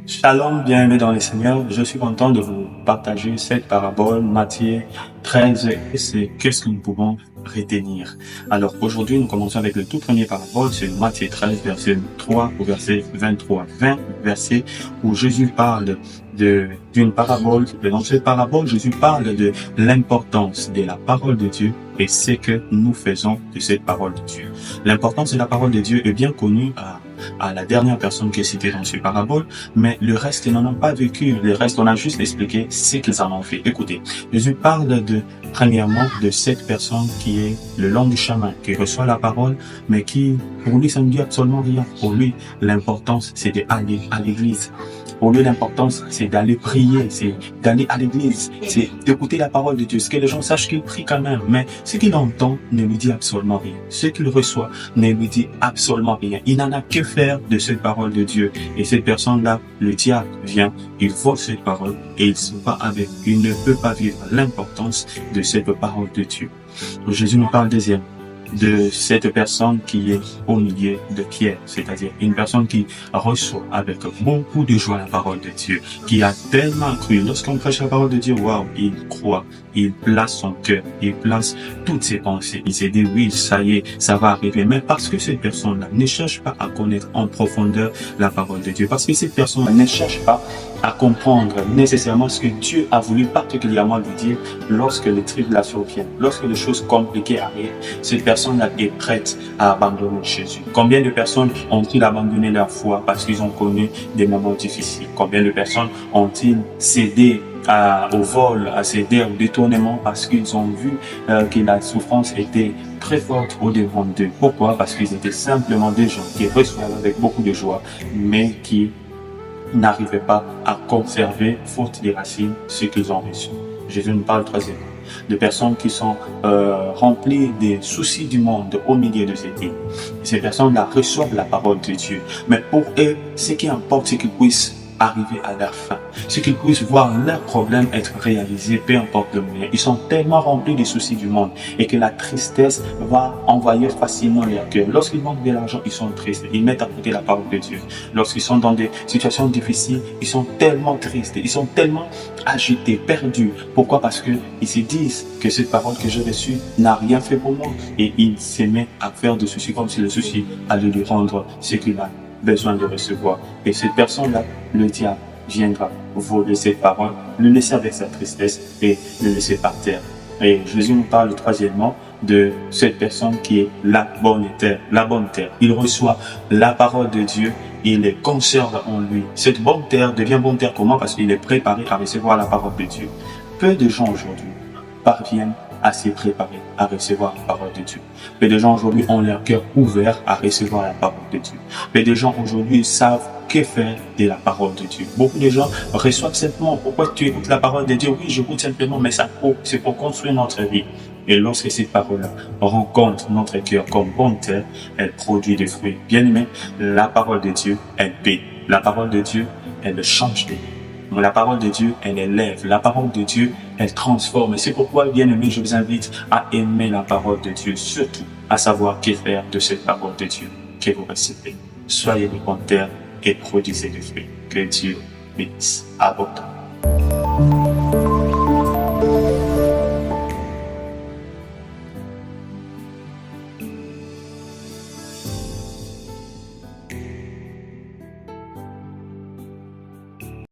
Shalom, bien-aimés dans le Seigneur. Je suis content de vous partager cette parabole, Matthieu 13, et c'est qu'est-ce que nous pouvons retenir. Alors aujourd'hui, nous commençons avec le tout premier parabole, c'est Matthieu 13, verset 3 au verset 23. 20 versets où Jésus parle d'une parabole. Et dans cette parabole, Jésus parle de l'importance de la parole de Dieu et ce que nous faisons de cette parole de Dieu. L'importance de la parole de Dieu est bien connue à la dernière personne qui est citée dans ce parabole, mais le reste, ils n'en ont pas vécu. Le reste, on a juste expliqué ce qu'ils en ont fait. Écoutez, Jésus parle premièrement, de cette personne qui est le long du chemin, qui reçoit la parole, mais qui, pour lui, ça ne dit absolument rien. Pour lui, l'importance, c'est d'aller à l'église. Pour lui, l'importance, c'est d'aller prier, c'est d'aller à l'église, c'est d'écouter la parole de Dieu. Ce que les gens sachent qu'il prie quand même, mais ce qu'il entend ne lui dit absolument rien. Ce qu'il reçoit ne lui dit absolument rien. Il n'en a que faire de cette parole de Dieu. Et cette personne-là, le diable vient, il vole cette parole et il se bat avec. Il ne peut pas vivre l'importance de cette parole de Dieu. Jésus nous parle deuxième de cette personne qui est au milieu de Pierre, c'est-à-dire une personne qui reçoit avec beaucoup de joie la parole de Dieu, qui a tellement cru. Lorsqu'on prêche la parole de Dieu, waouh, il croit, il place son cœur, il place toutes ses pensées. Il s'est dit, oui, ça y est, ça va arriver. Mais parce que cette personne-là ne cherche pas à connaître en profondeur la parole de Dieu, parce que cette personne ne cherche pas à comprendre nécessairement ce que Dieu a voulu particulièrement lui dire lorsque les tribulations viennent, lorsque les choses compliquées arrivent, cette personne-là est prête à abandonner Jésus. Combien de personnes ont-ils abandonné leur foi parce qu'ils ont connu des moments difficiles? Combien de personnes ont-ils cédé au vol, à céder au détournement parce qu'ils ont vu que la souffrance était très forte au devant d'eux? Pourquoi? Parce qu'ils étaient simplement des gens qui reçoivent avec beaucoup de joie, mais qui n'arrivaient pas à conserver, faute des racines, ce qu'ils ont reçu. Jésus nous parle troisièmement de personnes qui sont remplies des soucis du monde au milieu de cette île. Ces personnes-là reçoivent la parole de Dieu, mais pour eux, ce qui importe, c'est qu'ils puissent arriver à leur fin, c'est qu'ils puissent voir leurs problèmes être réalisés, peu importe le moyen. Ils sont tellement remplis des soucis du monde et que la tristesse va envahir facilement leur cœur. Lorsqu'ils manquent de l'argent, ils sont tristes, ils mettent à côté la parole de Dieu. Lorsqu'ils sont dans des situations difficiles, ils sont tellement tristes, ils sont tellement agités, perdus. Pourquoi? Parce que ils se disent que cette parole que j'ai reçue n'a rien fait pour moi et ils se mettent à faire des soucis comme si le souci allait lui rendre ce qu'il a besoin de recevoir. Et cette personne-là, le diable viendra voler cette parole, le laisser avec sa tristesse et le laisser par terre. Et Jésus nous parle troisièmement de cette personne qui est la bonne terre. La bonne terre. Il reçoit la parole de Dieu, il les conserve en lui. Cette bonne terre devient bonne terre comment? Parce qu'il est préparé à recevoir la parole de Dieu. Peu de gens aujourd'hui parviennent à se préparer à recevoir la parole de Dieu. Peu de gens aujourd'hui ont leur cœur ouvert à recevoir la parole de Dieu. Peu de gens aujourd'hui savent que faire de la parole de Dieu. Beaucoup de gens reçoivent simplement. Pourquoi tu écoutes la parole de Dieu? Oui, j'écoute simplement, mais c'est pour construire notre vie. Et lorsque cette parole-là rencontre notre cœur comme bonne terre, elle produit des fruits. Bien aimé, la parole de Dieu, elle paie. La parole de Dieu, elle change de vie. La parole de Dieu, elle élève. La parole de Dieu, elle transforme. Et c'est pourquoi, bien aimé, je vous invite à aimer la parole de Dieu, surtout à savoir que faire de cette parole de Dieu que vous recevez. Soyez de bonne terre et produisez des fruits. Que Dieu bénisse abondamment.